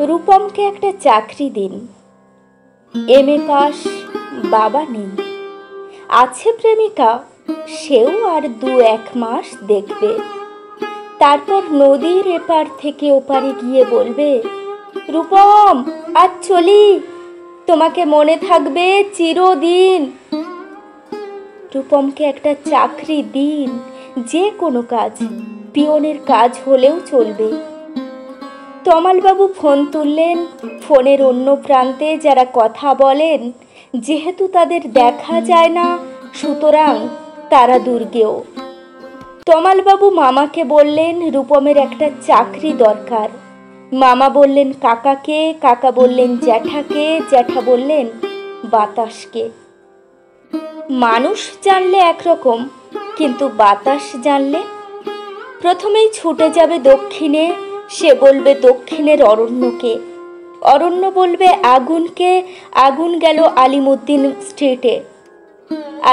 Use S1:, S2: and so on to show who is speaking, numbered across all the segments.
S1: রূপমকে একটা চাকরি দিন। এমএ পাস, বাবা নেই, আছে প্রেমিকা, সেও আর 2-1 মাস দেখবে। তারপর নদীর এপার থেকে ওপারে গিয়ে বলবে, রূপম আজ চলি, তোমাকে মনে থাকবে চিরদিন। রূপমকে একটা চাকরি দিন, যে কোনো কাজ, পিয়নের কাজ হলেও চলবে। তমালবাবু ফোন তুললেন। ফোনের অন্য প্রান্তে যারা কথা বলেন, যেহেতু তাদের দেখা যায় না, সুতরাং তারা দুর্গেয়। তমালবাবু মামাকে বললেন রূপমের একটা চাকরি দরকার। মামা বললেন কাকাকে, কাকা বললেন জ্যাঠাকে, জ্যাঠা বললেন বাতাসকে। মানুষ জানলে একরকম, কিন্তু বাতাস জানলে? প্রথমেই ছুটে যাবে দক্ষিণে, সে বলবে দক্ষিণের অরণ্যকে, অরণ্য বলবে আগুনকে, আগুন গেল আলিমুদ্দিন স্ট্রিটে।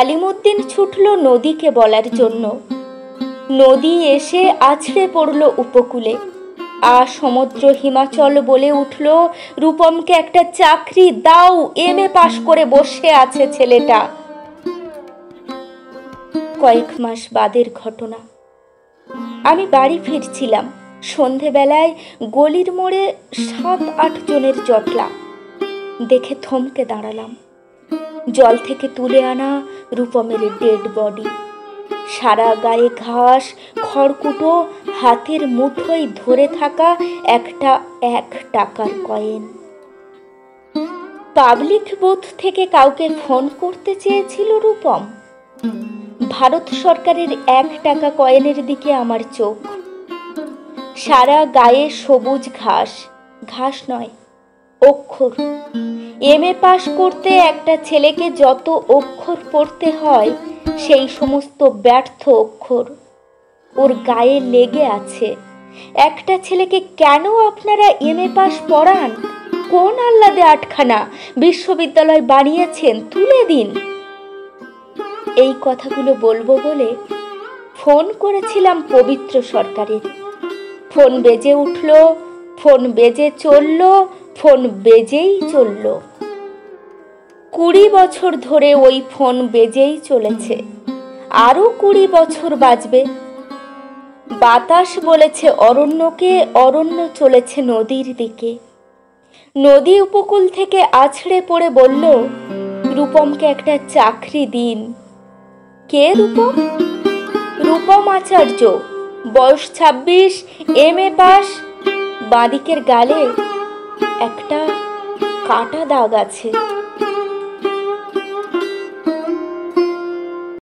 S1: আলিমুদ্দিন ছুটল নদীকে বলার জন্য। নদী এসে আছড়ে পড়ল উপকূলে। সমুদ্র হিমাচল বলে উঠল, রূপমকে একটা চাকরি দাও, এমএ পাশ করে বসে আছে ছেলেটা। কয়েক মাস বাদের ঘটনা। আমি বাড়ি ফিরছিলাম। সন্ধেবেলায় গলির মোড়ে 7-8 জনের জটলা দেখে থমকে দাঁড়ালাম। জল থেকে তুলে আনা রূপমের ডেড বডি, সারা গায়ে ঘাস, খড়কুটো, হাতের মুঠোয় ধরে থাকা একটা 1 টাকার কয়েন। পাবলিক বুথ থেকে কাউকে ফোন করতে চেয়েছিল রূপম। ভারত সরকারের 1 টাকা কয়েনের দিকে আমার চোখ। সারা গায়ে সবুজ ঘাস, ঘাস নয়, অক্ষর। এমএ পাশ করতে একটা ছেলেকে যত অক্ষর পড়তে হয়, সেই সমস্ত ব্যর্থ অক্ষর ওর গায়ে লেগে আছে। একটা ছেলেকে কেন আপনারা এমএ পাশ পড়ান? কোন আহ্লাদে 8খানা বিশ্ববিদ্যালয় বানিয়েছেন, তুলে দিন। এই কথাগুলো বলবো বলে ফোন করেছিলাম পবিত্র সরকারের। ফোন বেজে উঠল, ফোন বেজে চলল, ফোন বেজেই চলল। 20 বছর ধরে ওই ফোন বেজেই চলেছে, আরো 20 বছর বাজবে। বাতাস বলেছে অরণ্যকে, অরণ্য চলেছে নদীর দিকে। নদী উপকূল থেকে আছড়ে পড়ে বলল, রূপমকে একটা চাকরি দিন। কে রূপম? রূপম আচার্য, বয়স 26, এমএ পাস। বাঁদিকের গালে একটা কাটা দাগ আছে।